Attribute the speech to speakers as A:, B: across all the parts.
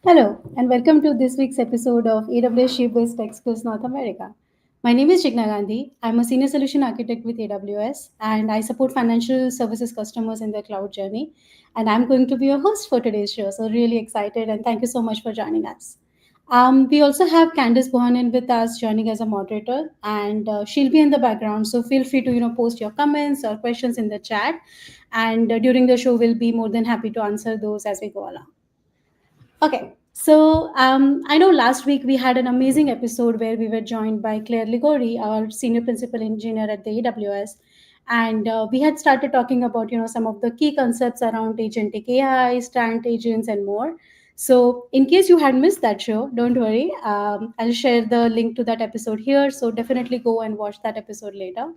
A: Hello, and welcome to this week's episode of AWS Shape-based Tech Skills North America. My name is Jigna Gandhi. I'm a senior solution architect with AWS, and I support financial services customers in their cloud journey. And I'm going to be your host for today's show. So really excited, and thank you so much for joining us. We also have Candice Bohanan with us joining as a moderator, and she'll be in the background. So feel free to post your comments or questions in the chat, and during the show, we'll be more than happy to answer those as we go along. Okay, so I know last week we had an amazing episode where we were joined by Claire Ligori, our senior principal engineer at the AWS, and we had started talking about some of the key concepts around agentic AI, Strands Agents, and more. So, in case you had missed that show, don't worry. I'll share the link to that episode here. So definitely go and watch that episode later.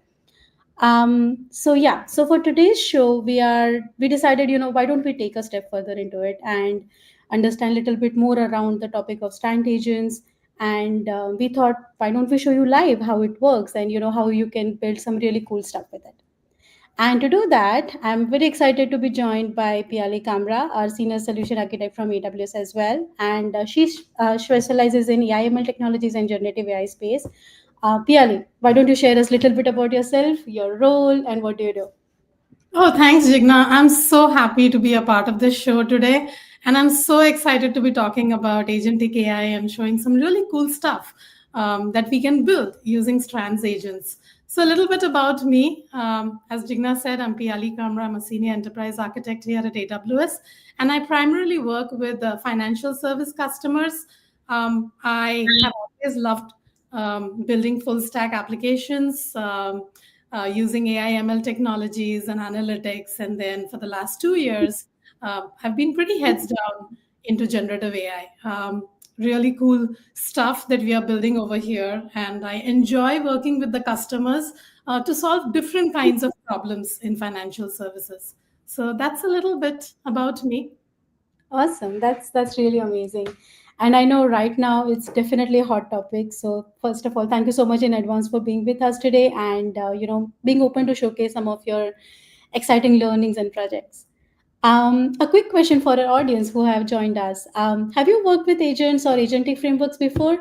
A: So for today's show, we decided, why don't we take a step further into it and understand a little bit more around the topic of stand agents. And we thought, why don't we show you live how it works and how you can build some really cool stuff with it. And to do that, I'm very excited to be joined by Piyali Kamra, our senior solution architect from AWS as well. And she specializes in AI/ML technologies and generative AI space. Piyali, why don't you share us a little bit about yourself, your role, and what do you do?
B: Oh, thanks, Jigna. I'm so happy to be a part of this show today. And I'm so excited to be talking about agentic AI and showing some really cool stuff that we can build using Strands Agents. So, a little bit about me. As Jigna said, I'm Piyali Kamra. I'm a senior enterprise architect here at AWS. And I primarily work with financial service customers. I have always loved building full stack applications. Using AI ML technologies and analytics. And then for the last 2 years, I've been pretty heads down into generative AI. Really cool stuff that we are building over here. And I enjoy working with the customers to solve different kinds of problems in financial services. So that's a little bit about me.
A: Awesome. That's really amazing. And I know right now it's definitely a hot topic. So first of all, thank you so much in advance for being with us today and being open to showcase some of your exciting learnings and projects. A quick question for our audience who have joined us. Have you worked with agents or agentic frameworks before?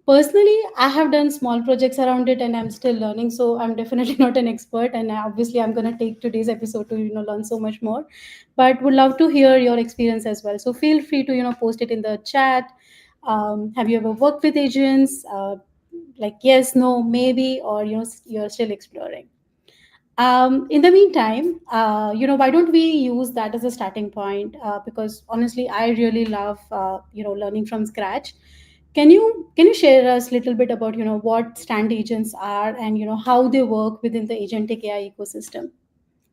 A: Personally, I have done small projects around it and I'm still learning. So I'm definitely not an expert. And obviously, I'm going to take today's episode to, learn so much more. But would love to hear your experience as well. So feel free to, post it in the chat. Have you ever worked with agents? Like yes, no, maybe, or, you're still exploring. In the meantime, why don't we use that as a starting point? Because honestly, I really love, learning from scratch. Can you share us a little bit about, what stand agents are and, how they work within the agentic AI ecosystem?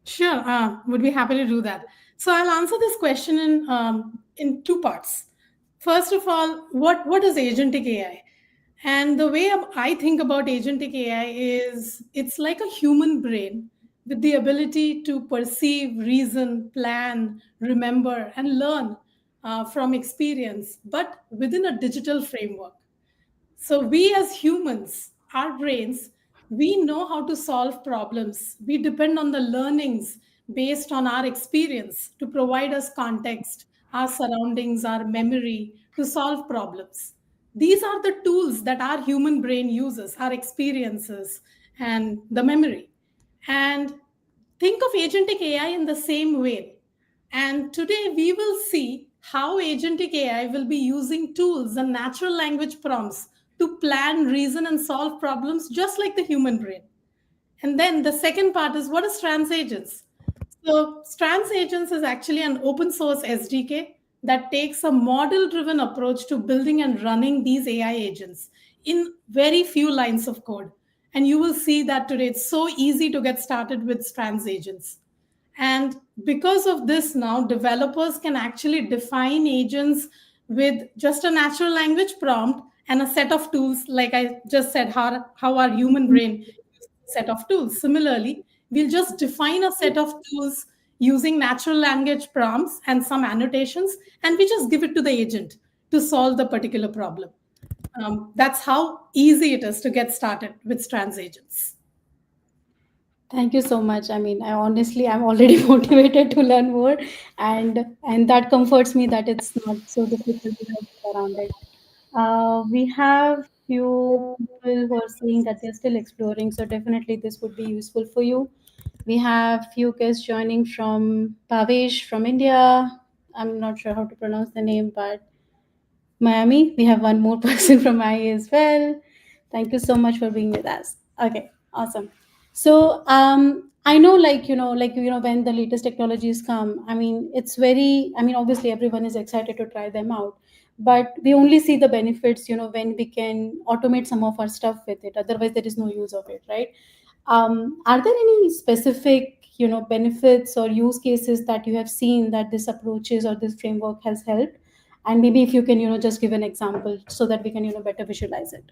B: Sure, would be happy to do that. So I'll answer this question in two parts. First of all, what is agentic AI? And the way I think about agentic AI is it's like a human brain with the ability to perceive, reason, plan, remember, and learn from experience, but within a digital framework. So we as humans, our brains, we know how to solve problems. We depend on the learnings based on our experience to provide us context, our surroundings, our memory to solve problems. These are the tools that our human brain uses, our experiences and the memory. And think of agentic AI in the same way. And today we will see how agentic AI will be using tools and natural language prompts to plan, reason, and solve problems just like the human brain. And then the second part is what are Strands Agents? So, Strands Agents is actually an open source SDK that takes a model driven approach to building and running these AI agents in very few lines of code. And you will see that today it's so easy to get started with Strands Agents. And because of this, now developers can actually define agents with just a natural language prompt and a set of tools, like I just said, how our human brain uses a set of tools. Similarly, we'll just define a set of tools using natural language prompts and some annotations, and we just give it to the agent to solve the particular problem. That's how easy it is to get started with Strands Agents.
A: Thank you so much. I mean, I honestly, I'm already motivated to learn more, and that comforts me that it's not so difficult to get around it. We have few people who are saying that they're still exploring, so definitely this would be useful for you. We have few guests joining from Bhavesh from India. I'm not sure how to pronounce the name, but Miami. We have one more person from Miami as well. Thank you so much for being with us. Okay, awesome. So I know, when the latest technologies come, I mean, it's very. I mean, obviously, everyone is excited to try them out, but we only see the benefits, when we can automate some of our stuff with it. Otherwise, there is no use of it, right? Are there any specific, benefits or use cases that you have seen that this approaches or this framework has helped? And maybe if you can, just give an example so that we can, better visualize it.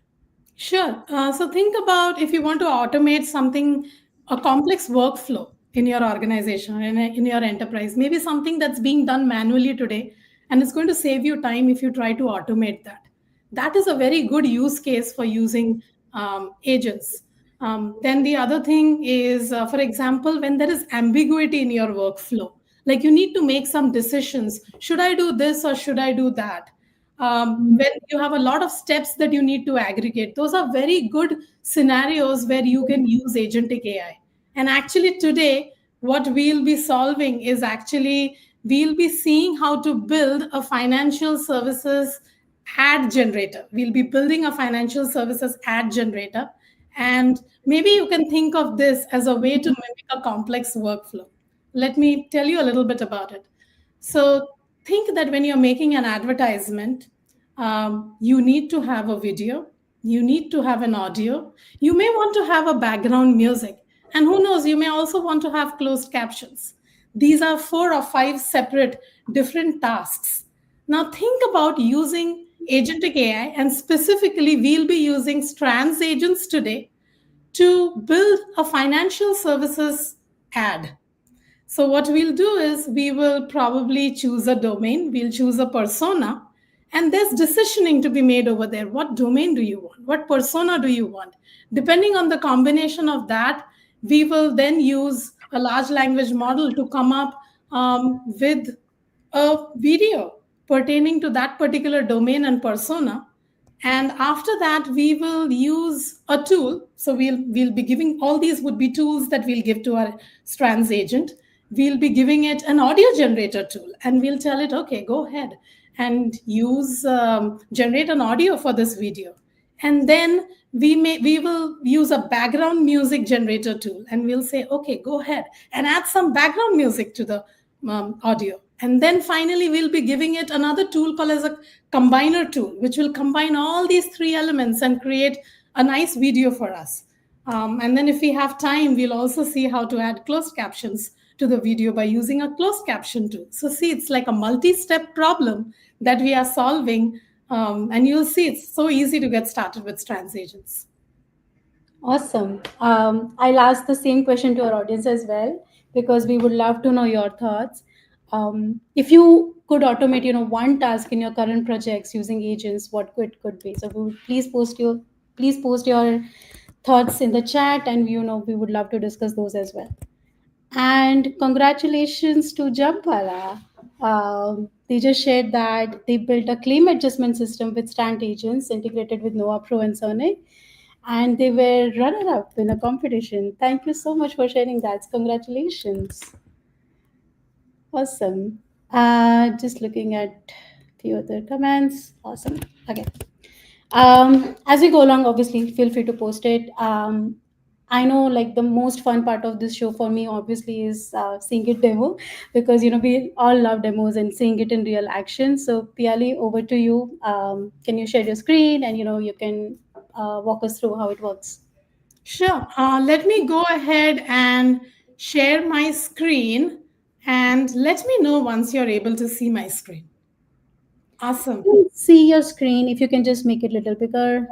B: Sure. So think about if you want to automate something, a complex workflow in your organization, in your enterprise, maybe something that's being done manually today, and it's going to save you time if you try to automate that. That is a very good use case for using agents. Then the other thing is, for example, when there is ambiguity in your workflow, like you need to make some decisions. Should I do this or should I do that? When you have a lot of steps that you need to aggregate, those are very good scenarios where you can use agentic AI. And actually, today, what we'll be solving is actually we'll be seeing how to build a financial services ad generator. We'll be building a financial services ad generator. And maybe you can think of this as a way to mimic a complex workflow. Let me tell you a little bit about it. So think that when you're making an advertisement, you need to have a video, you need to have an audio, you may want to have a background music, and who knows, you may also want to have closed captions. These are 4 or 5 separate different tasks. Now think about using agentic AI, and specifically, we'll be using Strands Agents today to build a financial services ad. So, what we'll do is we will probably choose a domain, we'll choose a persona, and there's decisioning to be made over there. What domain do you want? What persona do you want? Depending on the combination of that, we will then use a large language model to come up with a video pertaining to that particular domain and persona. And after that we will use a tool. So we'll be giving, all these would be tools that we'll give to our Strands agent. We'll be giving it an audio generator tool, and we'll tell it, okay, go ahead and use generate an audio for this video. And then we will use a background music generator tool, and we'll say, okay, go ahead and add some background music to the audio. And then finally we'll be giving it another tool called as a combiner tool, which will combine all these 3 elements and create a nice video for us. And then if we have time, we'll also see how to add closed captions to the video by using a closed caption tool. So see, it's like a multi-step problem that we are solving. And you'll see it's so easy to get started with Strands Agents.
A: Awesome. I'll ask the same question to our audience as well because we would love to know your thoughts. If you could automate, one task in your current projects using agents, what could be? So please post your thoughts in the chat, and we would love to discuss those as well. And congratulations to Jampala. They just shared that they built a claim adjustment system with Stand Agents integrated with Noah Pro and Sonic, and they were runner-up in a competition. Thank you so much for sharing that. Congratulations. Awesome. Just looking at few other comments. Awesome. Okay. As we go along, obviously, feel free to post it. I know, like, the most fun part of this show for me, obviously, is seeing it demo because we all love demos and seeing it in real action. So, Piyali, over to you. Can you share your screen and you can walk us through how it works?
B: Sure. Let me go ahead and share my screen, and let me know once you're able to see my screen. Awesome.
A: See your screen if you can just make it a little bigger.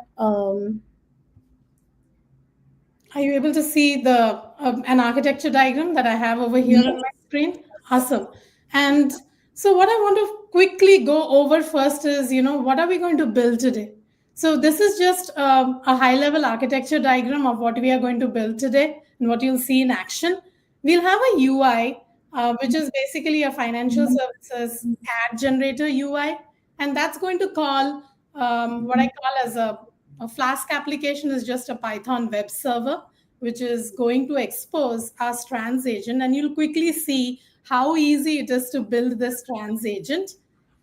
B: Are you able to see the an architecture diagram that I have over here on my screen? Awesome. And so what I want to quickly go over first is, what are we going to build today? So this is just a high level architecture diagram of what we are going to build today and what you'll see in action. We'll have a UI, which is basically a financial services ad generator UI, and that's going to call what I call as a Flask application is just a Python web server, which is going to expose our Strands agent, and you'll quickly see how easy it is to build this Strands agent.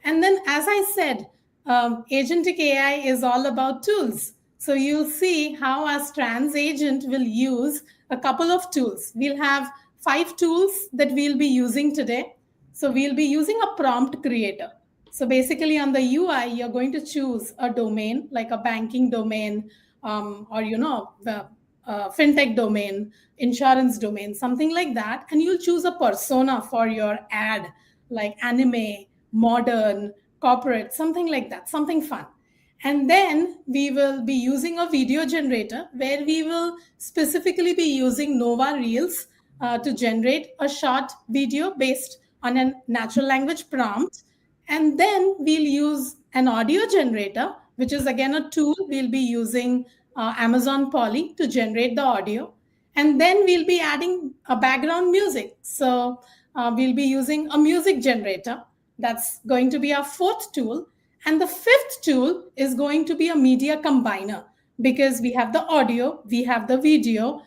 B: And then, as I said, agentic AI is all about tools. So you'll see how our Strands agent will use a couple of tools. We'll have 5 tools that we'll be using today. So we'll be using a prompt creator. So basically, on the UI, you're going to choose a domain like a banking domain, or the fintech domain, insurance domain, something like that, and you'll choose a persona for your ad, like anime, modern, corporate, something like that, something fun. And then we will be using a video generator where we will specifically be using Nova Reels to generate a short video based on a natural language prompt. And then we'll use an audio generator, which is again a tool. We'll be using Amazon Poly to generate the audio. And then we'll be adding a background music. So we'll be using a music generator. That's going to be our fourth tool. And the fifth tool is going to be a media combiner, because we have the audio, we have the video,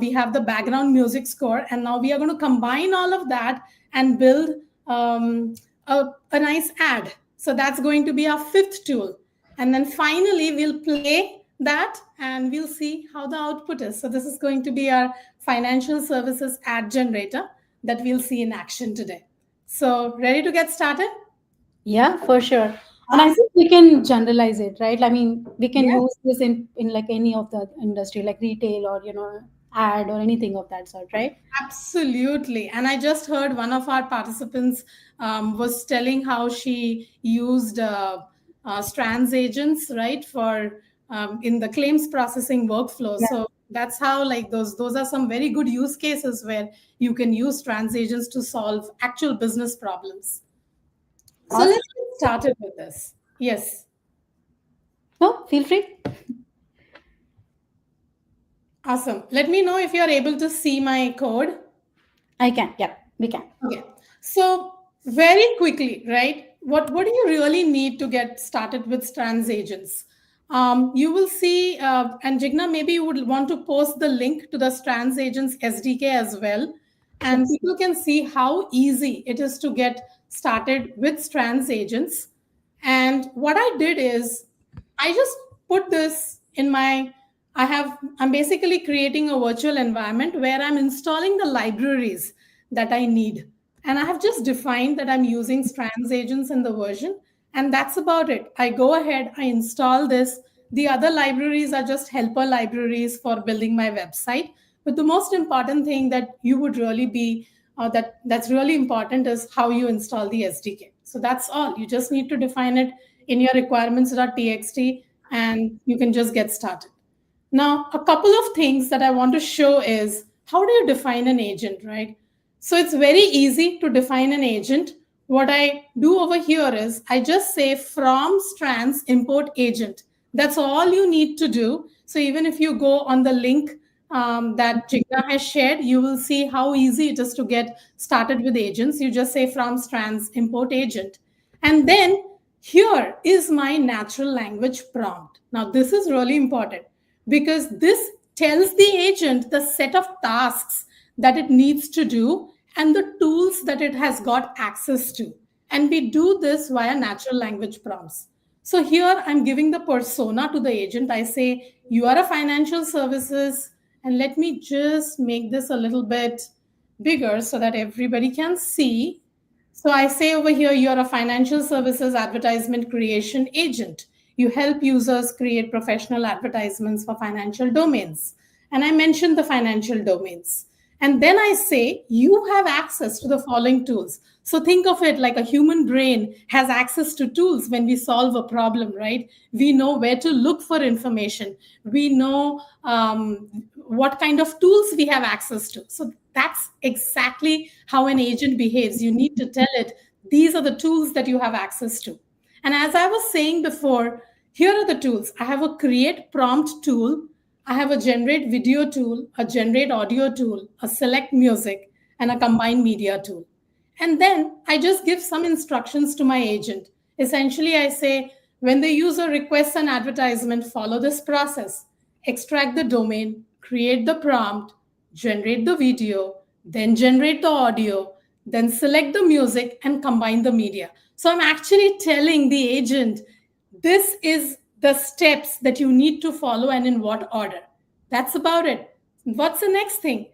B: we have the background music score, and now we are going to combine all of that and build a nice ad. So that's going to be our fifth tool. And then finally, we'll play that and we'll see how the output is. So this is going to be our financial services ad generator that we'll see in action today. So ready to get started?
A: Yeah, for sure. And I
B: Awesome.
A: think we can generalize it, right? I mean, we can
B: Yes.
A: use this in like any of the industry, like retail or ad or anything of that sort, right?
B: Absolutely. And I just heard one of our participants was telling how she used Strands agents, right, for in the claims processing workflow.
A: Yeah.
B: So that's how, like, those are some very good use cases where you can use Strands agents to solve actual business problems. So
A: Awesome.
B: let's get started with this. Yes.
A: No, feel free.
B: Awesome. Let me know if you're able to see my code.
A: I can. Yeah, we can.
B: Okay. So very quickly, right? What do you really need to get started with Strands agents? You will see, and Jigna, maybe you would want to post the link to the Strands agents SDK as well, and
A: Yes.
B: people can see how easy it is to get started with Strands agents. And what I did is I just put this in my I'm basically creating a virtual environment where I'm installing the libraries that I need. And I have just defined that I'm using Strands agents in the version, and that's about it. I go ahead, I install this. The other libraries are just helper libraries for building my website. But the most important thing that you would really be that's really important is how you install the SDK. So that's all. You just need to define it in your requirements.txt, and you can just get started. Now, a couple of things that I want to show is how do you define an agent, right? So it's very easy to define an agent. What I do over here is I just say from strands import agent. That's all you need to do. So even if you go on the link that Jigna has shared, you will see how easy it is to get started with agents. You just say from strands import agent. And then here is my natural language prompt. Now, this is really important because this tells the agent the set of tasks that it needs to do and the tools that it has got access to. And we do this via natural language prompts. So here I'm giving the persona to the agent. I say, you are a financial services, and let me just make this a little bit bigger so that everybody can see. So I say over here, you're a financial services advertisement creation agent. You help users create professional advertisements for financial domains. And I mentioned the financial domains. And then I say, you have access to the following tools. So think of it like a human brain has access to tools when we solve a problem, right? We know where to look for information. We know what kind of tools we have access to. So that's exactly how an agent behaves. You need to tell it, these are the tools that you have access to. And as I was saying before, Here are the tools. I have a create prompt tool, I have a generate video tool, a generate audio tool, a select music, and a combine media tool. And then I just give some instructions to my agent. Essentially, I say, when the user requests an advertisement, follow this process. Extract the domain, create the prompt, generate the video, then generate the audio, then select the music and combine the media. So I'm actually telling the agent, this is the steps that you need to follow and in what order. That's about it. What's the next thing?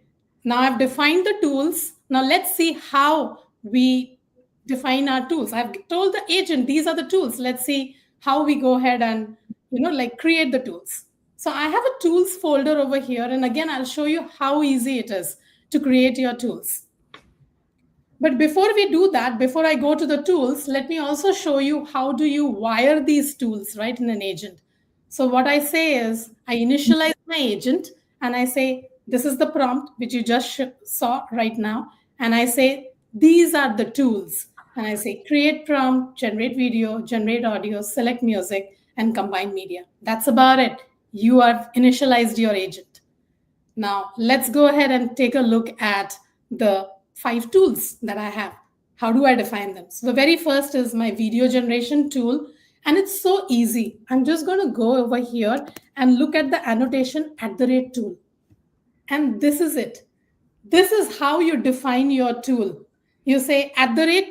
B: Now I've defined the tools. Now let's see how we define our tools. I've told the agent these are the tools. Let's see how we go ahead and like create the tools. So I have a tools folder over here, and again I'll show you how easy it is to create your tools. But before we do that, before I go to the tools, let me also show you how do you wire these tools, right, in an agent. So what I say is I initialize my agent and I say, this is the prompt which you just saw right now. And I say, these are the tools. And I say, create prompt, generate video, generate audio, select music, and combine media. That's about it. You have initialized your agent. Now, let's go ahead and take a look at the 5 tools that I have. How do I define them? So, the very first is my video generation tool, and it's so easy. I'm just going to go over here and look at the annotation @ tool. And this is it. This is how you define your tool. You say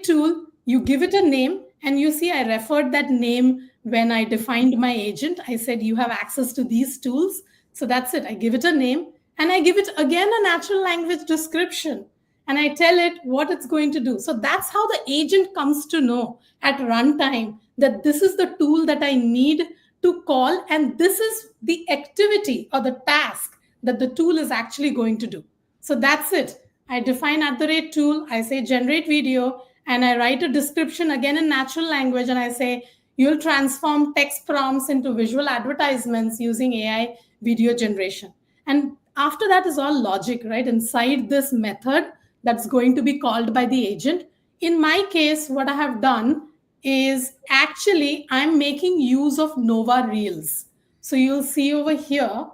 B: @tool, you give it a name, and you see I referred that name when I defined my agent. I said you have access to these tools. So that's it. I give it a name and I give it again a natural language description and I tell it what it's going to do. So that's how the agent comes to know at runtime that this is the tool that I need to call, and this is the activity or the task that the tool is actually going to do. So that's it. I define @tool, I say generate video, and I write a description again in natural language, and I say you'll transform text prompts into visual advertisements using AI video generation. And after that is all logic, right? Inside this method that's going to be called by the agent. In my case, what I have done is actually I'm making use of Nova Reels. So you'll see over here,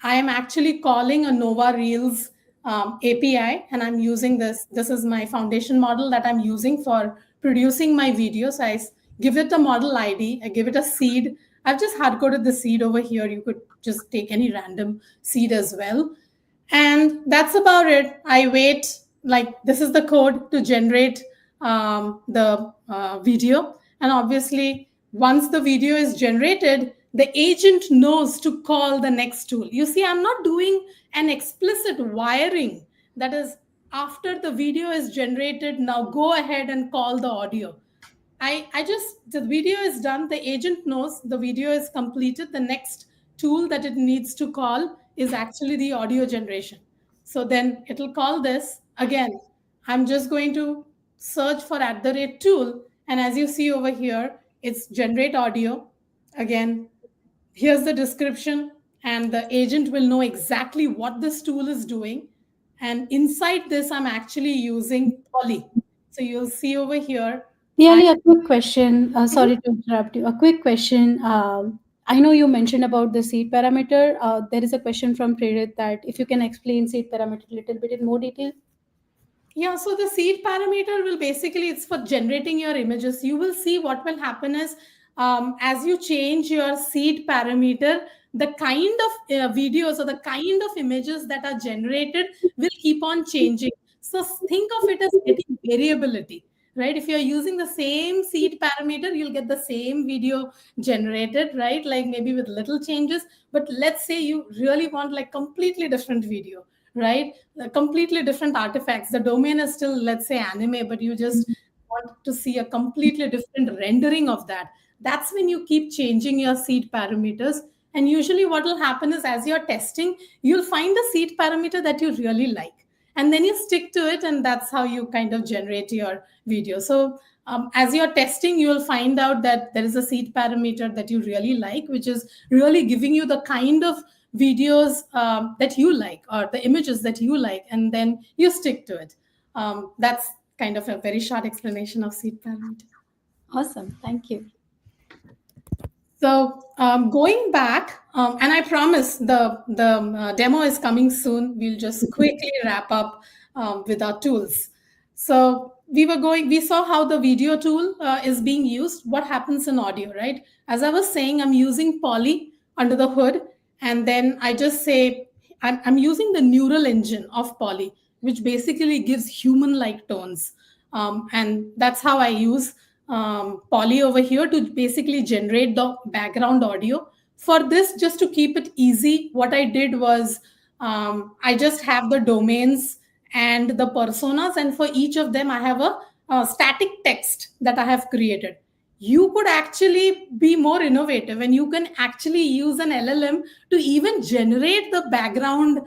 B: I am actually calling a Nova Reels API, and I'm using this. This is my foundation model that I'm using for producing my videos. I give it a model ID, I give it a seed. I've just hard coded the seed over here. You could just take any random seed as well. And that's about it. I wait, like, this is the code to generate the video. And obviously, once the video is generated, the agent knows to call the next tool. You see, I'm not doing an explicit wiring. That is, after the video is generated, now go ahead and call the audio. I just, the video is done, the agent knows the video is completed. The next tool that it needs to call is actually the audio generation. So then it'll call this. Again, I'm just going to search for @tool. And as you see over here, it's generate audio. Again, here's the description, and the agent will know exactly what this tool is doing. And inside this, I'm actually using Poly. So you'll see over here, I
A: Really, a quick question. Sorry to interrupt you. A quick question. I know you mentioned about the seed parameter. There is a question from Prerit that if you can explain seed parameter a little bit in more detail.
B: Yeah, so the seed parameter will basically, it's for generating your images. You will see what will happen is as you change your seed parameter, the kind of videos or the kind of images that are generated will keep on changing. So think of it as getting variability, right? If you're using the same seed parameter, you'll get the same video generated, right? Like maybe with little changes. But let's say you really want like completely different video, right? Completely different artifacts. The domain is still, let's say, anime, but you just want to see a completely different rendering of that. That's when you keep changing your seed parameters. And usually, what will happen is as you're testing, you'll find a seed parameter that you really like. And then you stick to it, and that's how you kind of generate your video. So, as you're testing, you'll find out that there is a seed parameter that you really like, which is really giving you the kind of videos that you like or the images that you like, and then you stick to it. That's kind of a very short explanation of seed parameter.
A: Awesome. Thank you.
B: So going back, and I promise the demo is coming soon. We'll just quickly wrap up with our tools. So we saw how the video tool is being used. What happens in audio, right? As I was saying, I'm using Poly under the hood, and then I just say I'm using the neural engine of Poly, which basically gives human-like tones, and that's how I use Poly over here to basically generate the background audio. For this, just to keep it easy, what I did was I just have the domains and the personas, and for each of them, I have a static text that I have created. You could actually be more innovative, and you can actually use an LLM to even generate the background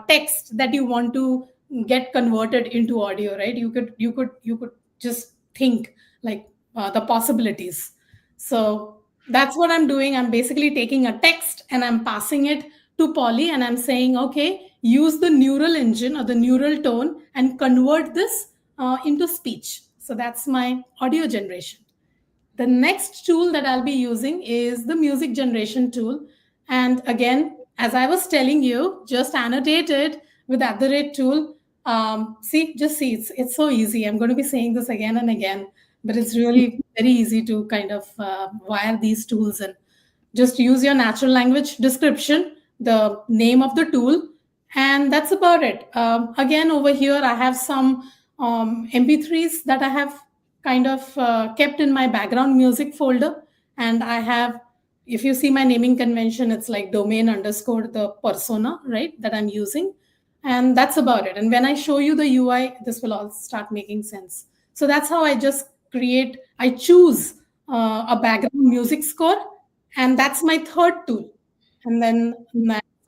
B: text that you want to get converted into audio, right? You could just think like the possibilities. So that's what I'm doing. I'm basically taking a text and I'm passing it to Polly, and I'm saying, okay, use the neural engine or the neural tone and convert this into speech. So that's my audio generation. The next tool that I'll be using is the music generation tool. And again, as I was telling you, just annotate it with at the rate tool. Just see, it's so easy. I'm going to be saying this again and again, but it's really very easy to kind of wire these tools in. Just use your natural language description, the name of the tool, and that's about it. Again, over here, I have some MP3s that I have kind of kept in my background music folder. And I have, if you see my naming convention, it's like domain underscore the persona, right, that I'm using. And that's about it. And when I show you the UI, this will all start making sense. So that's how I choose a background music score, and that's my third tool. And then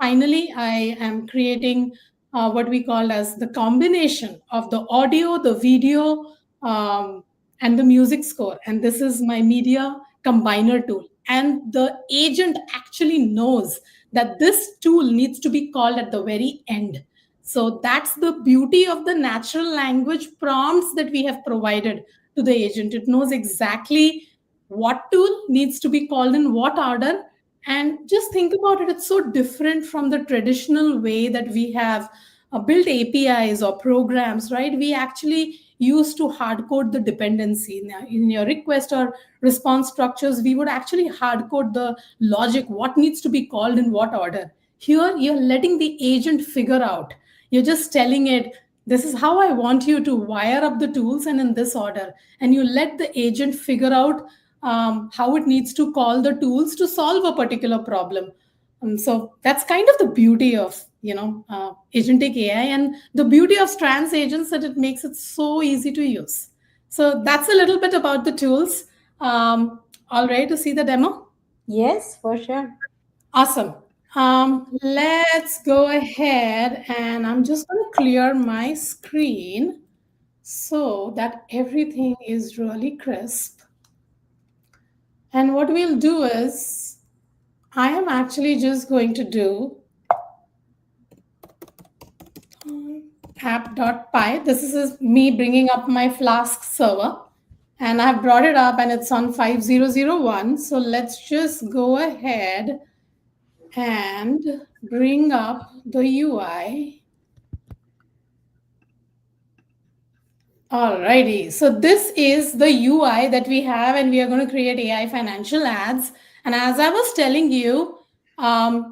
B: finally, I am creating what we call as the combination of the audio, the video, and the music score. And this is my media combiner tool. And the agent actually knows that this tool needs to be called at the very end. So that's the beauty of the natural language prompts that we have provided to the agent. It knows exactly what tool needs to be called in what order. And just think about it, it's so different from the traditional way that we have built APIs or programs, right? We actually used to hard code the dependency. Now, in your request or response structures, we would actually hard code the logic, what needs to be called in what order. Here, you're letting the agent figure out. You're just telling it, this is how I want you to wire up the tools and in this order. And you let the agent figure out how it needs to call the tools to solve a particular problem. So that's kind of the beauty of agentic AI, and the beauty of Strands Agents, that it makes it so easy to use. So that's a little bit about the tools. All right, to see the demo.
A: Yes, for sure.
B: Awesome. Let's go ahead, and I'm just going to clear my screen so that everything is really crisp. And what we'll do is, I am actually just going to do app.py. This is me bringing up my Flask server, and I've brought it up and it's on 5001. So let's just go ahead and bring up the UI. Alrighty, so this is the UI that we have, and we are going to create AI financial ads. And as I was telling you,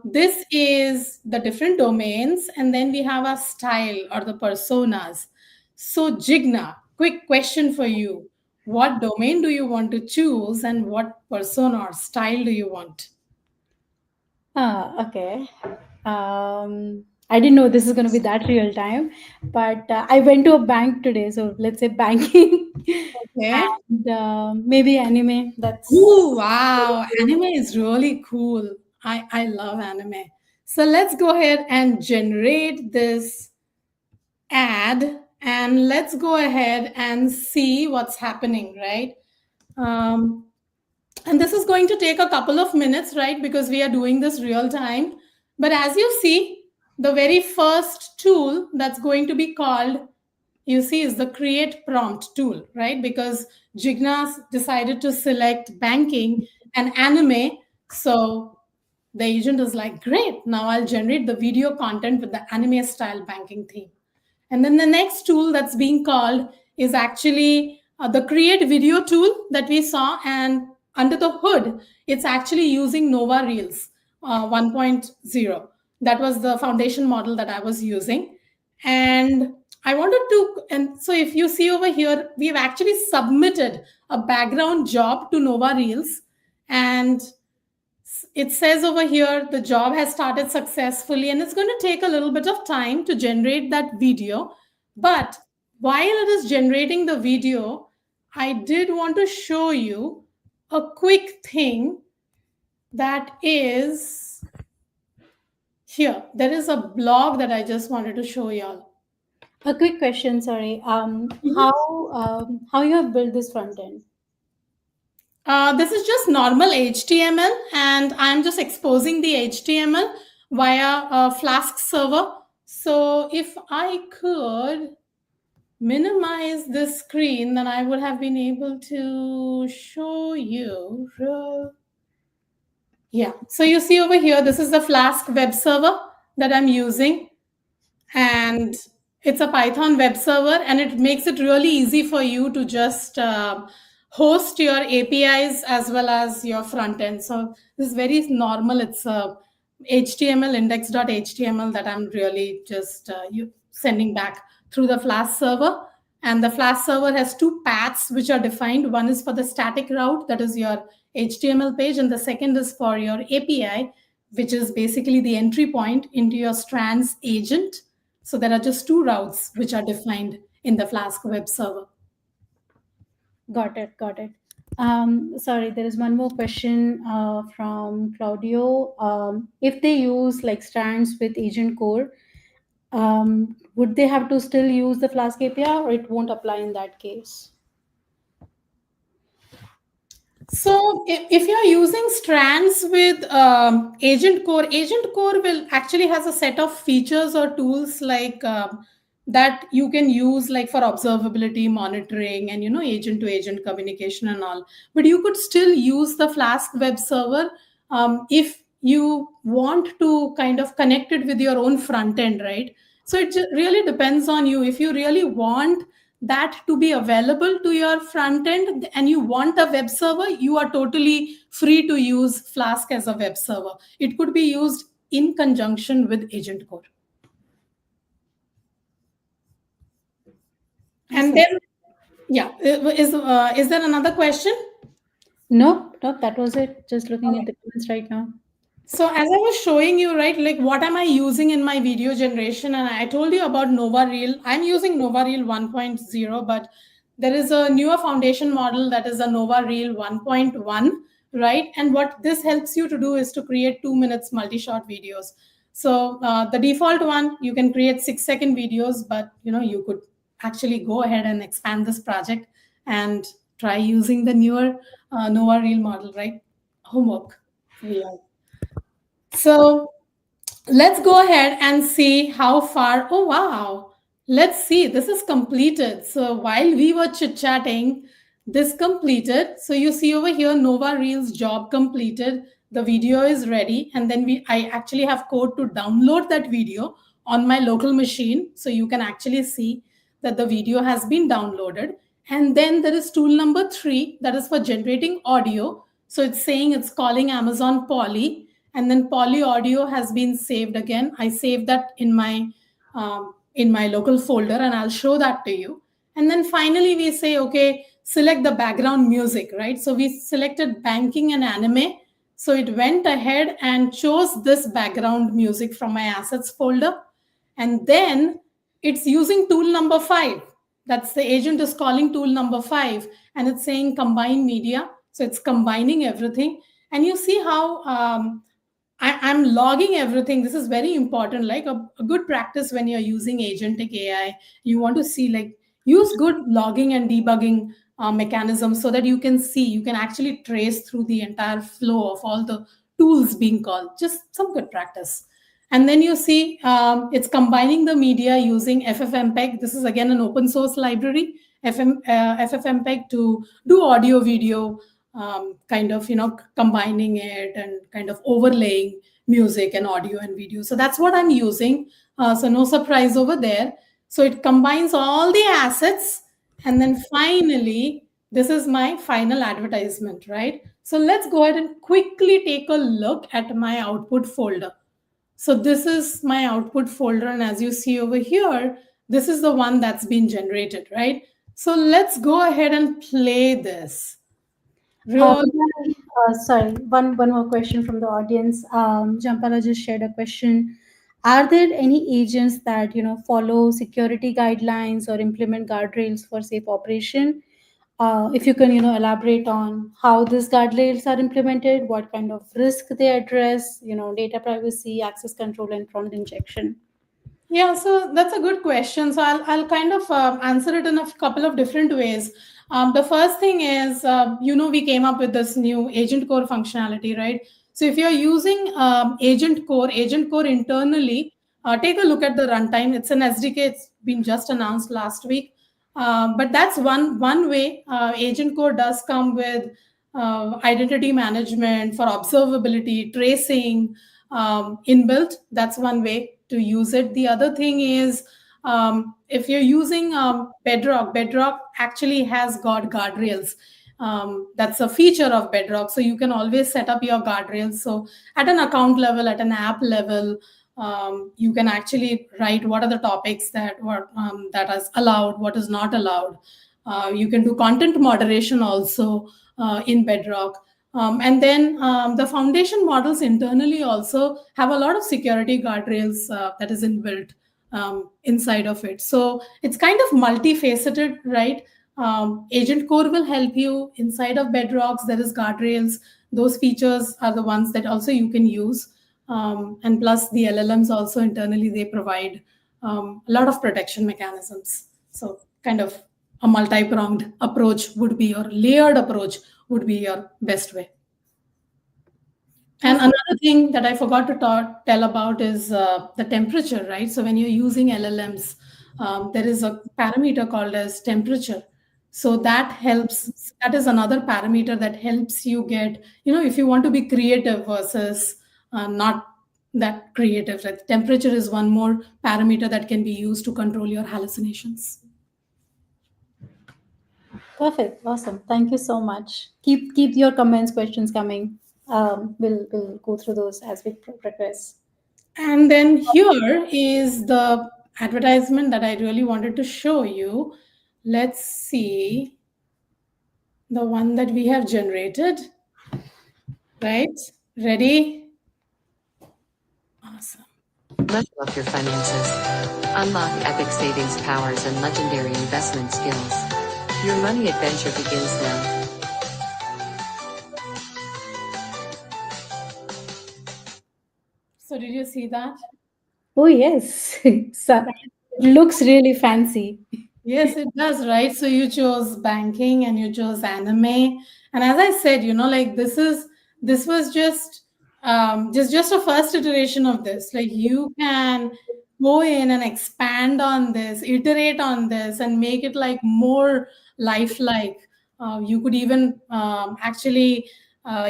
B: this is the different domains, and then we have our style or the personas. So, Jigna, quick question for you. What domain do you want to choose, and what persona or style do you want?
A: Okay. I didn't know this is going to be that real time, but I went to a bank today, so let's say banking
B: Okay.
A: and maybe anime.
B: Ooh, wow. Anime is really cool. I love anime. So let's go ahead and generate this ad, and let's go ahead and see what's happening, right? Um, and this is going to take a couple of minutes, right? Because we are doing this real time. But as you see, the very first tool that's going to be called, you see, is the create prompt tool, right? Because Jignas decided to select banking, an anime. So the agent is like, great, now I'll generate the video content with the anime style banking theme. And then the next tool that's being called is actually the create video tool that we saw. And under the hood, it's actually using Nova Reels 1.0. That was the foundation model that I was using. And I wanted to, and so if you see over here, we've actually submitted a background job to Nova Reels. And it says over here the job has started successfully, and it's going to take a little bit of time to generate that video. But while it is generating the video, I did want to show you a quick thing that is here. There is a blog that I just wanted to show y'all.
A: A quick question, sorry. How you have built this front end?
B: This is just normal HTML, and I'm just exposing the HTML via a Flask server. So if I could minimize this screen, then I would have been able to show you. Yeah, so you see over here, this is the Flask web server that I'm using. And it's a Python web server, and it makes it really easy for you to just host your APIs as well as your front end. So this is very normal. It's a HTML index.html that I'm really just sending back through the Flask server. And the Flask server has two paths which are defined. One is for the static route, that is your HTML page, and the second is for your API, which is basically the entry point into your Strands agent. So there are just two routes which are defined in the Flask web server.
A: Got it. Got it. Sorry, there is one more question from Claudio. If they use like strands with agent core, would they have to still use the Flask API, or it won't apply in that case?
B: So if you're using Strands with Agent Core will actually has a set of features or tools like that you can use like for observability, monitoring, and agent to agent communication and all. But you could still use the Flask web server if you want to kind of connect it with your own front end, right? So it really depends on you. If you really want that to be available to your front end and you want a web server, you are totally free to use Flask as a web server. It could be used in conjunction with Agent Core. And then, yeah, is there another question?
A: No, no, that was it. Just looking
B: Okay.
A: at the comments right now.
B: So as I was showing you, right, like what am I using in my video generation? And I told you about Nova Reel. I'm using Nova Reel 1.0, but there is a newer foundation model that is a Nova Reel 1.1, right? And what this helps you to do is to create 2 minutes multi-shot videos. So the default one, you can create 6-second videos, but you could actually go ahead and expand this project and try using the newer Nova Reel model, right? Homework. Yeah. So let's go ahead and see how far. Oh, wow. Let's see. This is completed. So while we were chit-chatting, this completed. So you see over here, Nova Reels job completed. The video is ready. And then I actually have code to download that video on my local machine. So you can actually see that the video has been downloaded. And then there is tool number 3 that is for generating audio. So it's saying it's calling Amazon Poly, and then Poly audio has been saved again. I saved that in my local folder, and I'll show that to you. And then finally we say, okay, select the background music, right? So we selected banking and anime. So it went ahead and chose this background music from my assets folder. And then it's using tool number 5. That's the agent is calling tool number 5, and it's saying combine media. So it's combining everything. And you see how I'm logging everything. This is very important. Like a good practice when you're using Agentic AI, you want to see like use good logging and debugging mechanisms so that you can actually trace through the entire flow of all the tools being called. Just some good practice. And then you see it's combining the media using FFmpeg. This is again an open source library, FFmpeg, to do audio, video, kind of combining it and kind of overlaying music and audio and video. So that's what I'm using. So no surprise over there. So it combines all the assets, and then finally this is my final advertisement, right? So let's go ahead and quickly take a look at my output folder. So this is my output folder, and as you see over here, this is the one that's been generated, right? So let's go ahead and play this. Real.
A: Piyali, sorry, one more question from the audience. Jampala just shared a question. Are there any agents that follow security guidelines or implement guardrails for safe operation? If you can elaborate on how these guardrails are implemented, what kind of risk they address, data privacy, access control, and prompt injection.
B: Yeah, so that's a good question. So I'll kind of answer it in a couple of different ways. The first thing is, we came up with this new agent core functionality, right? So if you're using agent core internally, take a look at the runtime. It's an SDK. It's been just announced last week. But that's one way. Agent core does come with identity management for observability, tracing, inbuilt. That's one way to use it. The other thing is, if you're using Bedrock actually has got guardrails. That's a feature of Bedrock. So you can always set up your guardrails. So at an account level, at an app level, you can actually write what are the topics that is allowed, what is not allowed. You can do content moderation also in Bedrock. And then the foundation models internally also have a lot of security guardrails that is inbuilt inside of it. So it's kind of multifaceted, right? Agent Core will help you inside of Bedrocks. There is guardrails. Those features are the ones that also you can use. And plus the LLMs also internally, they provide a lot of protection mechanisms. So kind of a multi-pronged approach would be your layered approach would be your best way. And another thing that I forgot to tell about is the temperature, right? So when you're using LLMs, there is a parameter called as temperature. So that helps. That is another parameter that helps you get, if you want to be creative versus not that creative. Right? Temperature is one more parameter that can be used to control your hallucinations.
A: Perfect. Awesome. Thank you so much. Keep your comments, questions coming. We'll go through those as we progress.
B: And then here is the advertisement that I really wanted to show you. Let's see the one that we have generated. Right? Ready? Awesome.
C: Level up your finances. Unlock epic savings powers and legendary investment skills. Your money adventure begins now.
B: So did you see that?
A: Oh yes, so it looks really fancy.
B: Yes, it does, right? So you chose banking and you chose anime. And as I said, like this was just a first iteration of this. Like you can go in and expand on this, iterate on this, and make it like more lifelike. You could even actually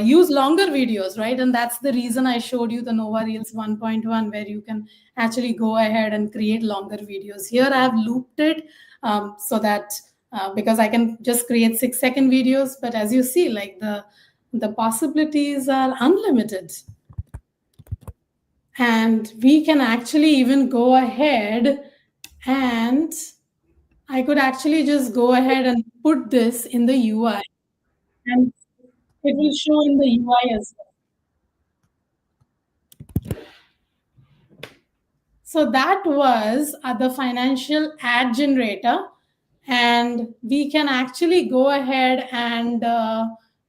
B: use longer videos, right? And that's the reason I showed you the Nova Reels 1.1, where you can actually go ahead and create longer videos. Here I have looped it so that because I can just create 6-second videos, but as you see, like the possibilities are unlimited. And we can actually even go ahead and I could actually just go ahead and put this in the UI, and it will show in the UI as well. So that was the financial ad generator. And we can actually go ahead and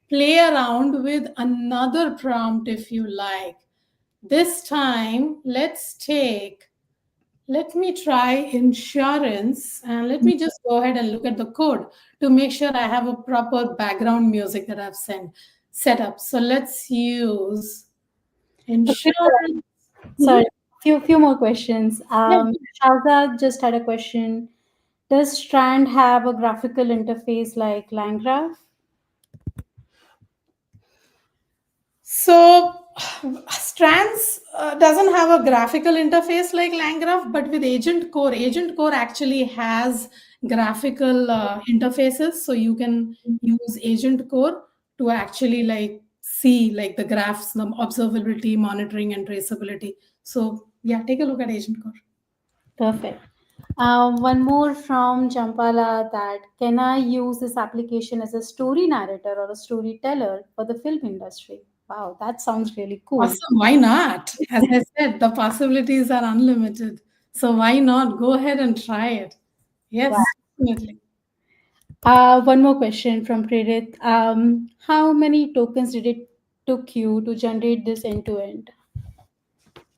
B: play around with another prompt if you like. This time, let me try insurance, and let me just go ahead and look at the code to make sure I have a proper background music that I've set up. So let's use insurance.
A: Sorry, few more questions.
B: Yeah.
A: Shazad just had a question. Does Strand have a graphical interface like LangGraph?
B: So, Strands doesn't have a graphical interface like LangGraph, but with Agent Core actually has graphical interfaces. So you can use Agent Core to actually like see like the graphs, the observability, monitoring, and traceability. So yeah, take a look at Agent Core.
A: Perfect. One more from Jampala, that can I use this application as a story narrator or a storyteller for the film industry? Wow, that sounds really cool.
B: Awesome. Why not? As I said, the possibilities are unlimited. So why not? Go ahead and try it.
A: Wow.
B: Yes, definitely.
A: One more question from Prerit. How many tokens did it took you to generate this end to end?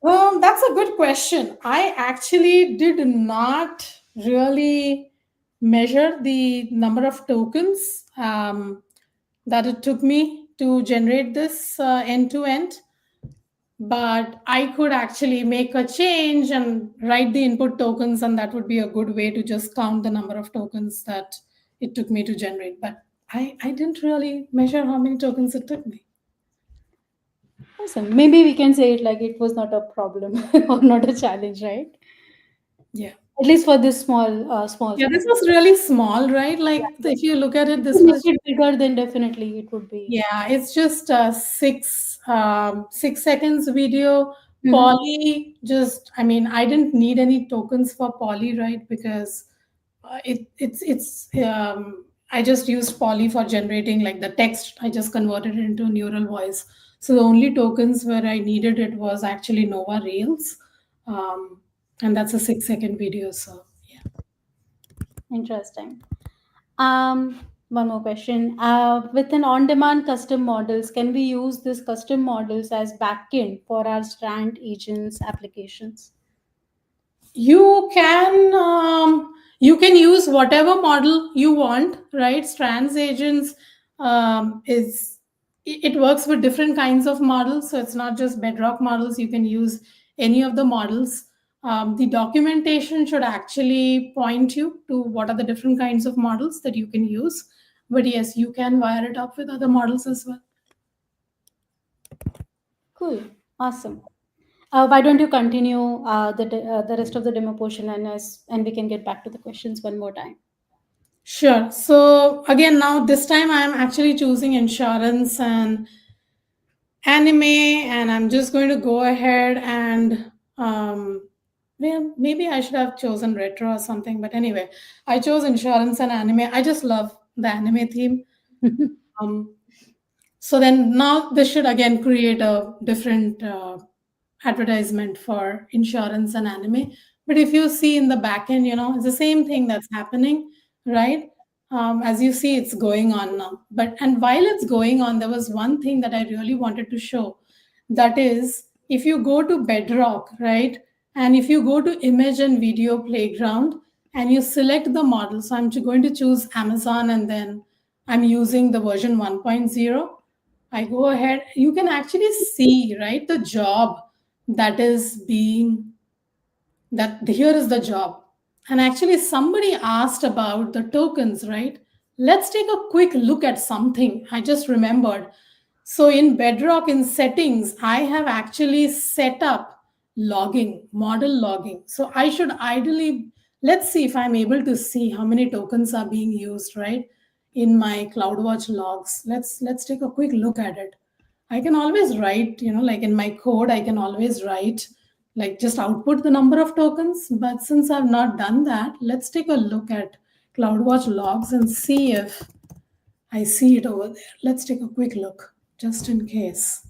B: That's a good question. I actually did not really measure the number of tokens that it took me to generate this end to end, but I could actually make a change and write the input tokens, and that would be a good way to just count the number of tokens that it took me to generate. But I didn't really measure how many tokens it took me.
A: Awesome. Maybe we can say it like it was not a problem or not a challenge, right?
B: Yeah.
A: At least for this small
B: Yeah, this
A: scale.
B: was really small, right? Like if you look at it,
A: If
B: this
A: you make
B: was
A: it bigger, then definitely it would be.
B: yeah, it's just a 6 seconds video.
A: Mhm.
B: Poly, just I mean, I didn't need any tokens for Poly, right? Because I just used Poly for generating like the text. I just converted it into neural voice. So the only tokens where I needed it was actually Nova Rails, um, and that's a 6 second video. So yeah.
A: Interesting. One more question. With an on-demand custom models, can we use this custom models as backend for our Strand agents applications?
B: You can use whatever model you want, right? Strands agents is it works with different kinds of models, so it's not just bedrock models. You can use any of the models. The documentation should actually point you to what are the different kinds of models that you can use, but yes, you can wire it up with other models as well.
A: Cool. Awesome. Why don't you continue the rest of the demo portion, and we can get back to the questions one more time.
B: Sure. So again, now this time I'm actually choosing insurance and anime, and I'm just going to go ahead and well, maybe I should have chosen retro or something, but anyway, I chose insurance and anime. I just love the anime theme. um, so then now this should again create a different advertisement for insurance and anime. But if you see in the back end, it's the same thing that's happening, right? As you see, it's going on now. But and while it's going on, there was one thing that I really wanted to show. That is, if you go to Bedrock, right, and if you go to Image and Video Playground, and you select the model, so I'm going to choose Amazon, and then I'm using the version 1.0. I go ahead, you can actually see, right, the job that is being that here is the job. And actually somebody asked about the tokens, right? Let's take a quick look at something I just remembered. So in Bedrock, in settings, I have actually set up logging, model logging. So I should ideally, let's see if I'm able to see how many tokens are being used, right? In my CloudWatch logs. Let's take a quick look at it. I can always write, like in my code, I can always write, like just output the number of tokens. But since I've not done that, let's take a look at CloudWatch logs and see if I see it over there. Let's take a quick look just in case.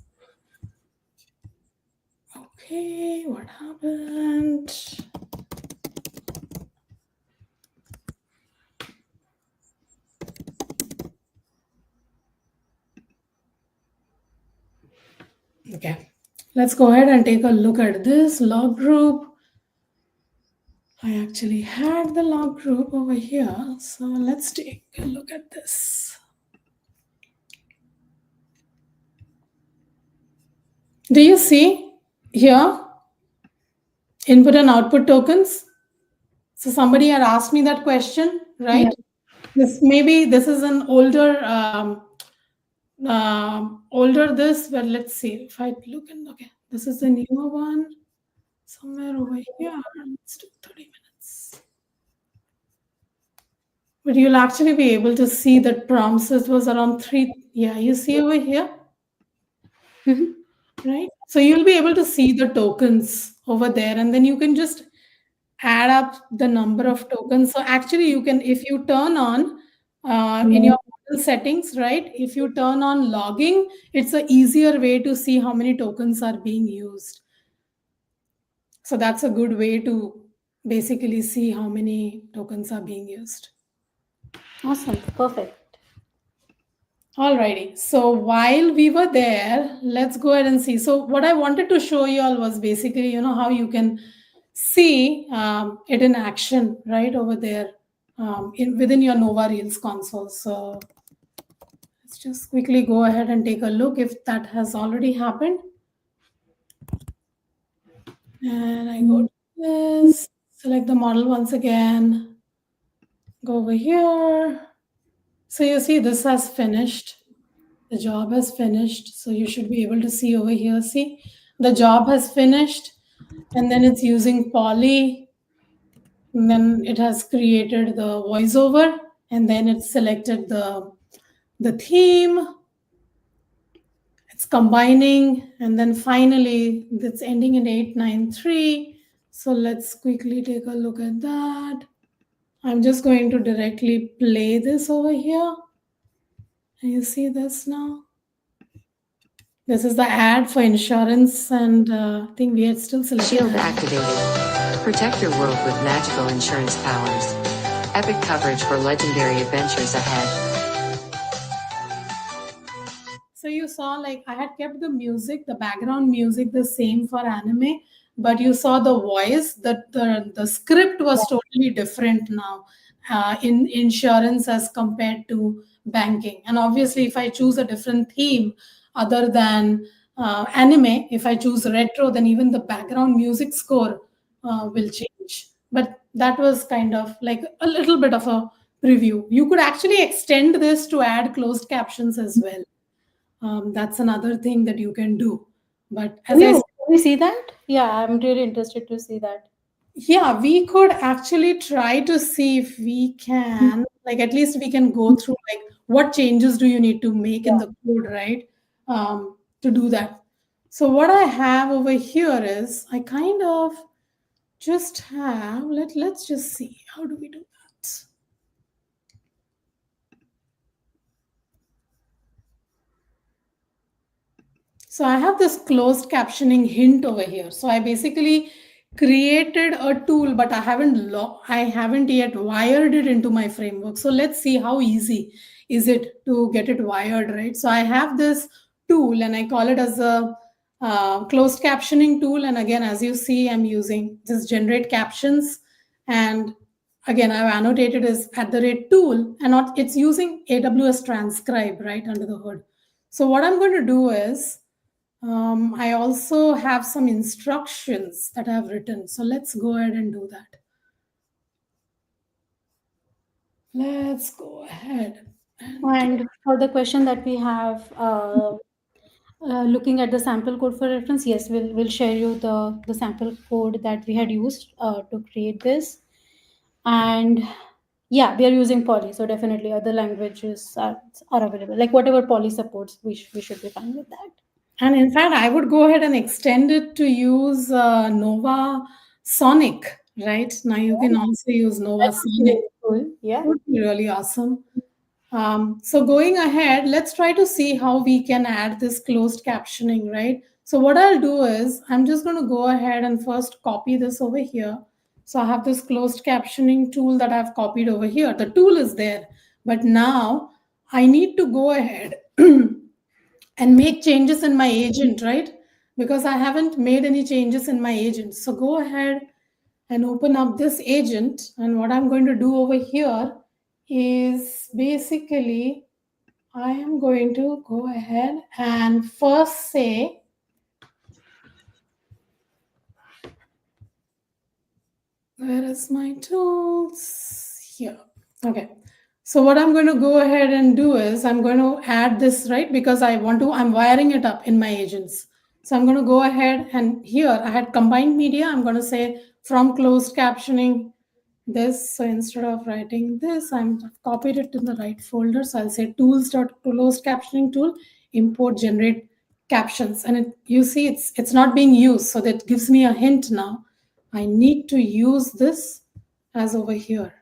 B: Okay, what happened? Okay, let's go ahead and take a look at this log group. I actually had the log group over here, so let's take a look at this. Do you see here input and output tokens? So somebody had asked me that question,
A: Yeah.
B: right? This maybe this is an older older this, but let's see if I look and okay, this is the newer one somewhere over here. Let's do 30 minutes. But you'll actually be able to see that prompts it was around three. Yeah, you see over here,
A: Mhm.
B: right? So you'll be able to see the tokens over there, and then you can just add up the number of tokens. So actually, you can, if you turn on in your model settings, right? If you turn on logging, it's an easier way to see how many tokens are being used. So that's a good way to basically see how many tokens are being used.
A: Awesome. Perfect.
B: Alrighty. So while we were there, let's go ahead and see. So what I wanted to show you all was basically, how you can see it in action right over there within your Nova Reels console. So let's just quickly go ahead and take a look if that has already happened. And I go to this, select the model once again, go over here. So you see this has finished. The job has finished. So you should be able to see over here. See, the job has finished. And then it's using Poly. And then it has created the voiceover. And then it's selected the theme. It's combining. And then finally, it's ending in 893. So let's quickly take a look at that. I'm just going to directly play this over here. And you see this now? This is the ad for insurance, and I think we had still selected
C: Shield
B: ad.
C: activated. Protect your world with magical insurance powers. Epic coverage for legendary adventures ahead.
B: So you saw like I had kept the music, the background music the same for anime, but you saw the voice, the script was totally different now in insurance as compared to banking. And obviously, if I choose a different theme other than anime, if I choose retro, then even the background music score will change. But that was kind of like a little bit of a preview. You could actually extend this to add closed captions as well. That's another thing that you can do. But
A: Can
B: as I said,
A: you see that? Yeah, I'm really interested to see that.
B: yeah, we could actually try to see if we can, like, at least we can go through, like, what changes do you need to make in
A: Yeah.
B: the code, right? To do that. So, what I have over here is I kind of just have, let's just see, how do we do that? So I have this closed captioning hint over here. So I basically created a tool, but I haven't yet wired it into my framework. So let's see how easy is it to get it wired, right? So I have this tool and I call it as a closed captioning tool. And again, as you see, I'm using just generate captions. And again, I've annotated as at the rate tool and not it's using AWS transcribe right under the hood. So what I'm going to do is I also have some instructions that I've written. So let's go ahead and do that. Let's go ahead and do.
A: And for the question that we have, looking at the sample code for reference, yes, we'll share you the sample code that we had used to create this. And yeah, we are using Poly, so definitely other languages are available. Like whatever Poly supports, we should be fine with that.
B: And in fact, I would go ahead and extend it to use Nova Sonic, right? Now you can also use
A: That
B: Nova
A: would be
B: Sonic.
A: really cool. Yeah.
B: Would be really awesome. So going ahead, let's try to see how we can add this closed captioning, right? So what I'll do is I'm just going to go ahead and first copy this over here. So I have this closed captioning tool that I've copied over here. The tool is there, but now I need to go ahead and make changes in my agent, right? Because I haven't made any changes in my agent. So go ahead and open up this agent. And what I'm going to do over here is basically I am going to go ahead and first say, where is my tools? Here. Okay. So what I'm going to go ahead and do is I'm going to add this, right? Because I'm wiring it up in my agents. So I'm going to go ahead and here I had combined media. I'm going to say from closed captioning this. So instead of writing this, I've copied it in the right folder. So I'll say tools.closed captioning tool, import generate captions. And you see it's not being used. So that gives me a hint now. I need to use this as over here.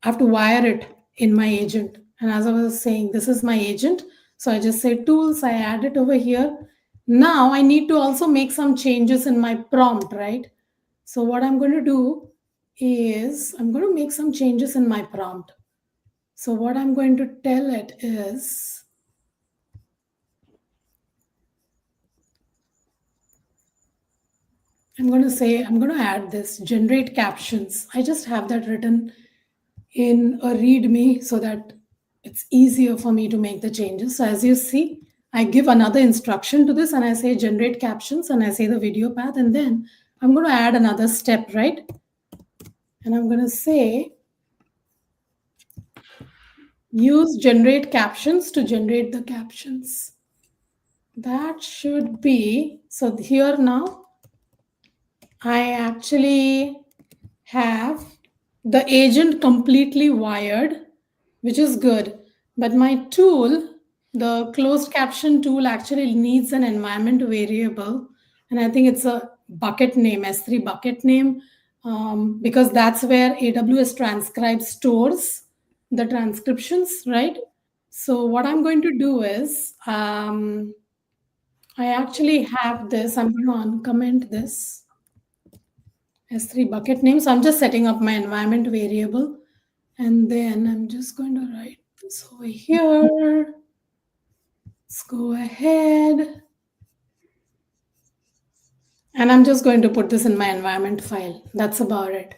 B: I have to wire it in my agent. And as I was saying, this is my agent. So I just say tools, I add it over here. Now I need to also make some changes in my prompt, right? So what I'm going to do is I'm going to make some changes in my prompt. So what I'm going to tell it is, I'm going to add this generate captions. I just have that written in a readme so that it's easier for me to make the changes. So as you see, I give another instruction to this and I say generate captions and I say the video path, and then I'm going to add another step, right? And I'm going to say use generate captions to generate the captions. That should be, so here now I actually have the agent completely wired, which is good. But my tool, the closed caption tool, actually needs an environment variable. And I think it's a bucket name, S3 bucket name, because that's where AWS Transcribe stores the transcriptions, right? So what I'm going to do is, I actually have this, I'm going to uncomment this. S3 bucket name. So I'm just setting up my environment variable. And then I'm just going to write this over here. Let's go ahead. And I'm just going to put this in my environment file. That's about it.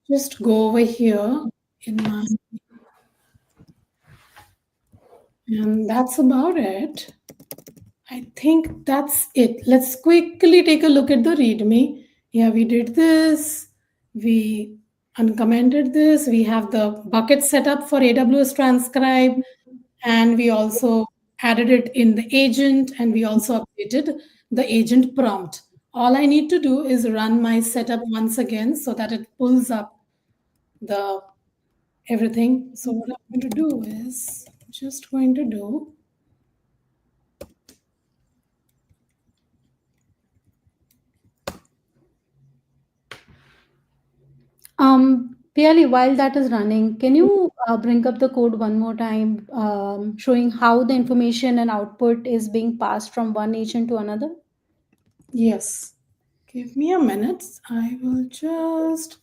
B: Just go over here in my, and that's about it. I think that's it. Let's quickly take a look at the README. Yeah, we did this. We uncommented this. We have the bucket set up for AWS Transcribe, and we also added it in the agent, and we also updated the agent prompt. All I need to do is run my setup once again so that it pulls up the everything. So what I'm going to do is just going to do
A: Piyali, while that is running, can you bring up the code one more time, showing how the information and output is being passed from one agent to another?
B: yes. Give me a minute. I will just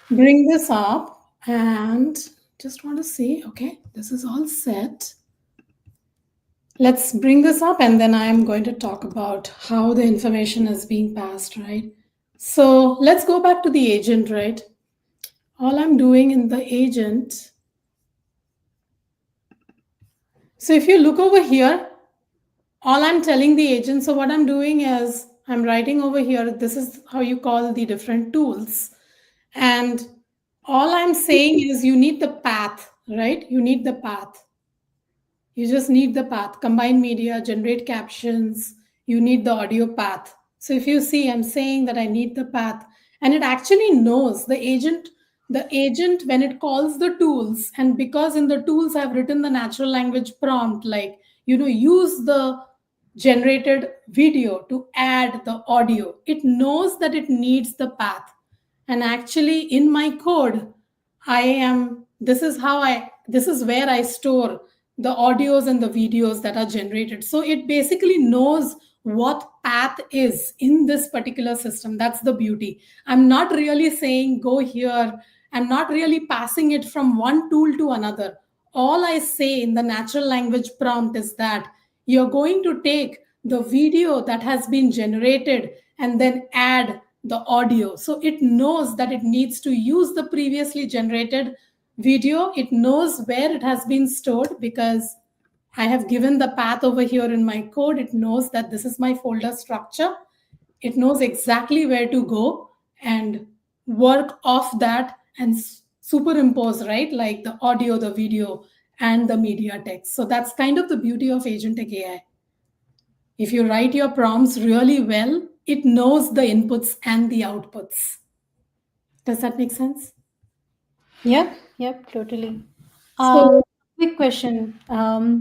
B: bring this up and just want to see, okay, this is all set. Let's bring this up and then I'm going to talk about how the information is being passed, right? So let's go back to the agent, right? All I'm doing in the agent. So if you look over here, all I'm telling the agent, so what I'm doing is I'm writing over here, this is how you call the different tools. And all I'm saying is you need the path, right? You need the path. You just need the path, combine media, generate captions. You need the audio path. So if you see, I'm saying that I need the path, and it actually knows the agent, when it calls the tools, and because in the tools I've written the natural language prompt, like, use the generated video to add the audio. It knows that it needs the path. And actually in my code, this is where I store the audios and the videos that are generated. So it basically knows what path is in this particular system. That's the beauty. I'm not really saying go here. I'm not really passing it from one tool to another. All I say in the natural language prompt is that you're going to take the video that has been generated and then add the audio. So it knows that it needs to use the previously generated video. It knows where it has been stored because I have given the path over here in my code. It knows that this is my folder structure. It knows exactly where to go and work off that and superimpose, right? Like the audio, the video, and the media text. So that's kind of the beauty of agentic AI. If you write your prompts really well, it knows the inputs and the outputs. Does that make sense?
A: Yep, totally.
B: So,
A: Quick question.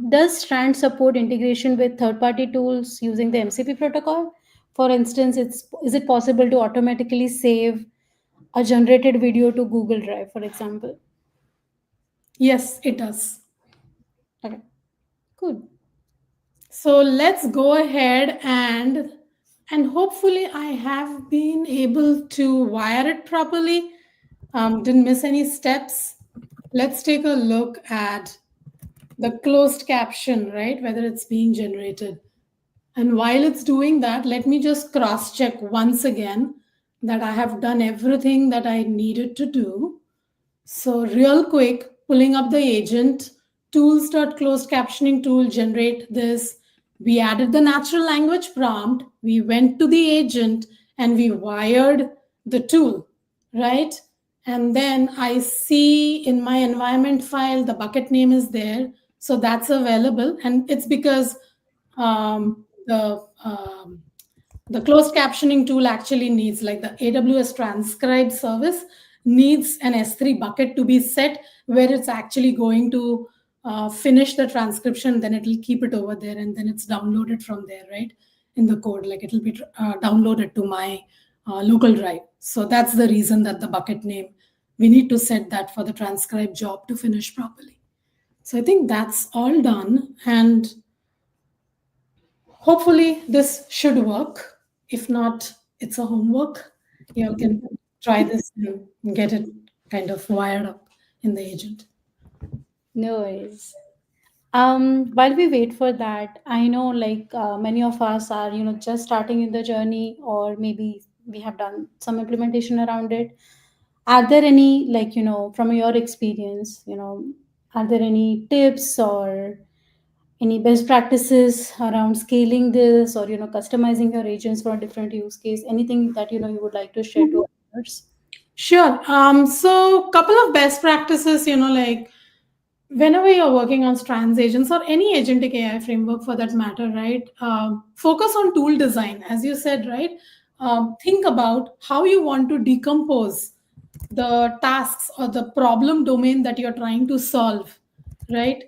A: Does Strand support integration with third-party tools using the MCP protocol? For instance, is it possible to automatically save a generated video to Google Drive, for example?
B: yes, it does.
A: Okay, good.
B: So let's go ahead and hopefully I have been able to wire it properly. Didn't miss any steps. Let's take a look at the closed caption, right? Whether it's being generated. And while it's doing that, let me just cross check once again that I have done everything that I needed to do. So, real quick, pulling up the agent, tools.closed captioning tool generate this. We added the natural language prompt, we went to the agent, and we wired the tool, right? And then I see in my environment file the bucket name is there. So that's available. And it's because um, the the closed captioning tool actually needs, like the AWS transcribe service needs an S3 bucket to be set where it's actually going to finish the transcription, then it'll keep it over there and then it's downloaded from there, right? In the code, like it'll be downloaded to my local drive. So that's the reason that the bucket name, we need to set that for the transcribe job to finish properly. So I think that's all done. And hopefully this should work. If not, it's a homework. You all can try this and get it kind of wired up in the agent.
A: No worries. While we wait for that, I know like many of us are, just starting in the journey, or maybe we have done some implementation around it. Are there any, like, from your experience, are there any tips or any best practices around scaling this, or, customizing your agents for a different use case? Anything that, you would like to share to others?
B: Sure. So couple of best practices, like whenever you're working on Strands Agents or any agentic AI framework for that matter, right? Focus on tool design, as you said, right? Think about how you want to decompose the tasks or the problem domain that you're trying to solve, right?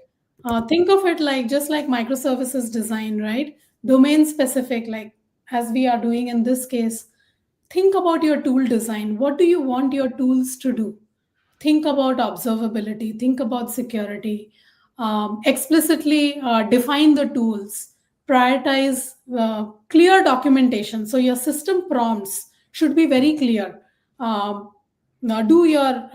B: Think of it like just like microservices design, right? Domain specific, like as we are doing in this case. Think about your tool design. What do you want your tools to do? Think about observability, think about security, explicitly define the tools, prioritize clear documentation. So your system prompts should be very clear. Now do your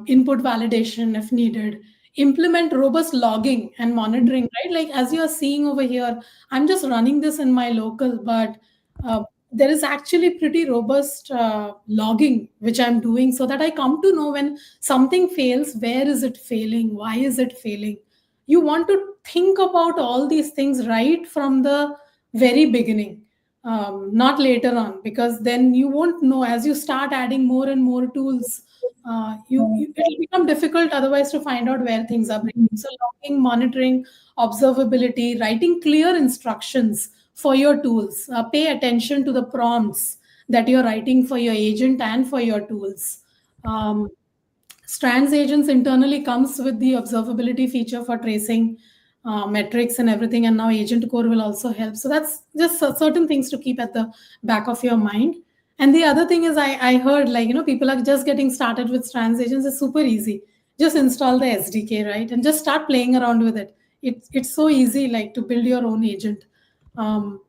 B: input validation if needed. Implement robust logging and monitoring, right? Like as you're seeing over here, I'm just running this in my local, but there is actually pretty robust logging which I'm doing so that I come to know when something fails, where is it failing, why is it failing. You want to think about all these things right from the very beginning, not later on, because then you won't know as you start adding more and more tools. It'll become difficult otherwise to find out where things are breaking. So logging, monitoring, observability, writing clear instructions for your tools. Pay attention to the prompts that you're writing for your agent and for your tools. Strands Agents internally comes with the observability feature for tracing metrics and everything, and now Agent Core will also help. So that's just certain things to keep at the back of your mind. And the other thing is, I heard like people are just getting started with Strands Agents. It's super easy. Just install the SDK, right, and just start playing around with it. It's so easy, like to build your own agent. Um,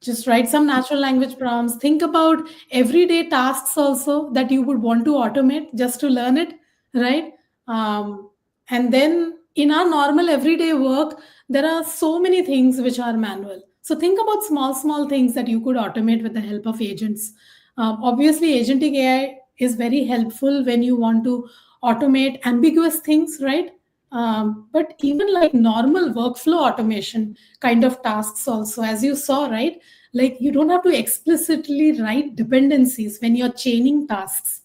B: just write some natural language prompts. Think about everyday tasks also that you would want to automate just to learn it, right? And then in our normal everyday work, there are so many things which are manual. So think about small things that you could automate with the help of agents. Obviously, agentic AI is very helpful when you want to automate ambiguous things, right? But even like normal workflow automation kind of tasks also, as you saw, right? Like you don't have to explicitly write dependencies when you're chaining tasks,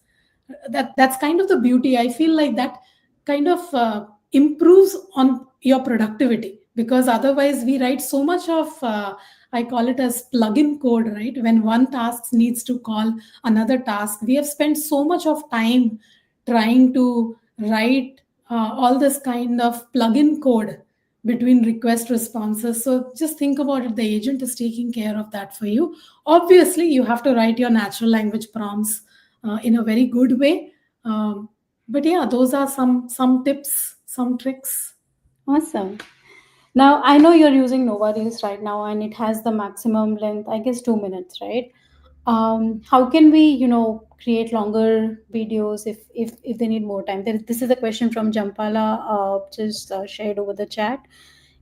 B: That's kind of the beauty. I feel like that kind of improves on your productivity, because otherwise we write so much of I call it as plug-in code, right? When one task needs to call another task, we have spent so much of time trying to write all this kind of plug-in code between request responses. So just think about it, the agent is taking care of that for you. Obviously you have to write your natural language prompts in a very good way. But yeah, those are some tips, some tricks.
A: Awesome. Now I know you're using Nova Reels right now, and it has the maximum length, I guess, 2 minutes, right? How can we, create longer videos if they need more time? This is a question from Jampala, just shared over the chat.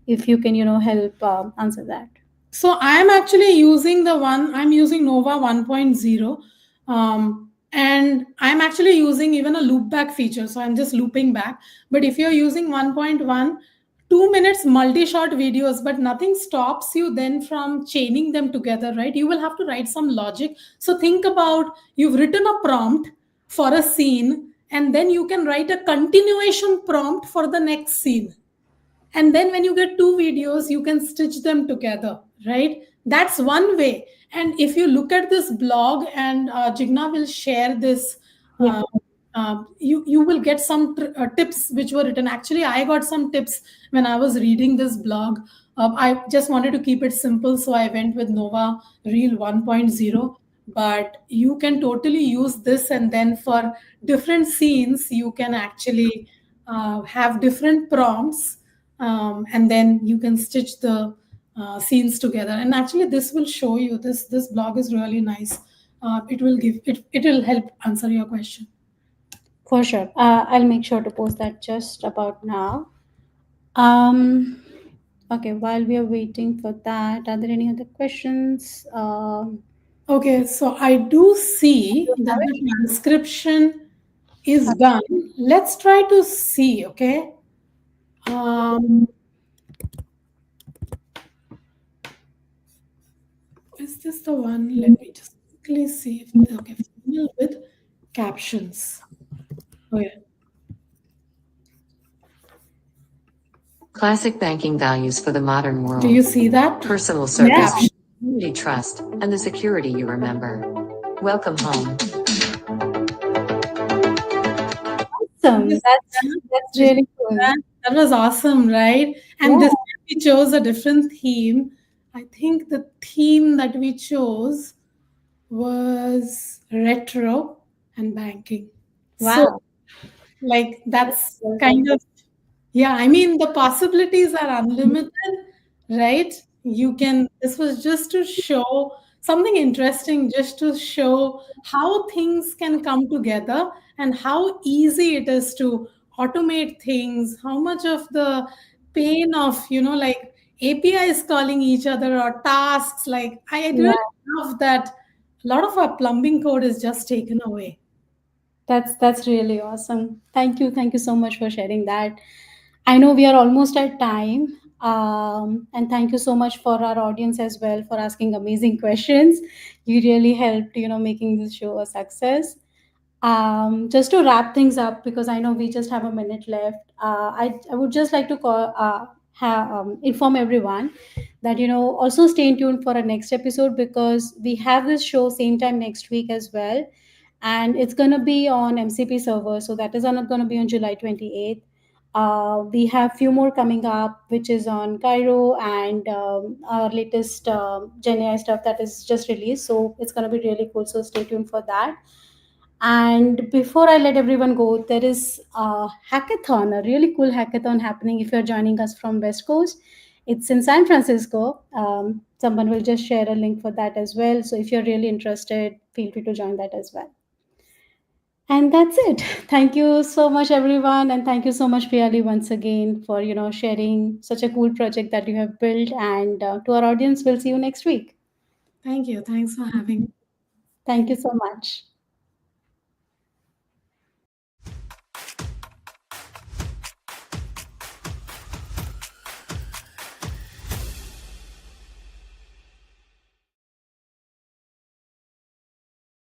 A: If you can, help answer that.
B: So I'm actually using I'm using Nova 1.0. And I'm actually using even a loop back feature. So I'm just looping back. But if you're using 1.1, 2 minutes multi-shot videos, but nothing stops you then from chaining them together, right? You will have to write some logic. So think about, you've written a prompt for a scene, and then you can write a continuation prompt for the next scene, and then when you get two videos you can stitch them together, right? That's one way. And if you look at this blog, and Jigna will share this,
A: Yeah.
B: uh, you will get some tips which were written. Actually I got some tips when I was reading this blog. I just wanted to keep it simple, so I went with Nova Reel 1.0. But you can totally use this, and then for different scenes you can actually have different prompts, and then you can stitch the scenes together. And actually this will show you, this blog is really nice. It will help answer your question.
A: For sure. I'll make sure to post that just about now. Um, okay, while we are waiting for that, are there any other questions?
B: Okay, so I do see
A: You
B: that
A: have
B: the transcription is done. Let's try to see. Okay, um, is this the one? Let me just quickly see if, okay, final with captions. Oh yeah.
C: Classic banking values for the modern world.
B: Do you see that?
C: Personal
B: The
C: service,
B: caption.
C: community trust, and the security you remember. Welcome home.
A: awesome.
B: Yes,
A: That's
B: did you
A: really
B: see
A: cool.
B: that? That was awesome, right? And
A: Yeah.
B: this time we chose a different theme. I think the theme that we chose was retro and banking. So,
A: Wow.
B: like,
A: That's
B: that's
A: well done.
B: kind of, yeah, I mean, the possibilities are unlimited, right? You can, this was just to show something interesting, just to show how things can come together and how easy it is to automate things, how much of the pain of, like APIs calling each other or tasks. Like, I
A: Yeah.
B: really love that a lot of our plumbing code is just taken away.
A: That's really awesome. Thank you so much for sharing that. I know we are almost at time, and thank you so much for our audience as well for asking amazing questions. You really helped, making this show a success. Just to wrap things up, because I know we just have a minute left. I would just like to inform everyone that also stay tuned for our next episode, because we have this show same time next week as well, and it's going to be on MCP server. So that is going to be on July 28th. We have few more coming up, which is on Cairo, and our latest Gen AI stuff that is just released. So it's going to be really cool. So stay tuned for that. And before I let everyone go, there is a hackathon, a really cool hackathon happening if you're joining us from West Coast. It's in San Francisco. Someone will just share a link for that as well. So if you're really interested, feel free to join that as well. And that's it. Thank you so much, everyone, and thank you so much, Piyali, once again for sharing such a cool project that you have built. And to our audience, we'll see you next week.
B: Thank you. Thanks for having me.
A: Thank you so much.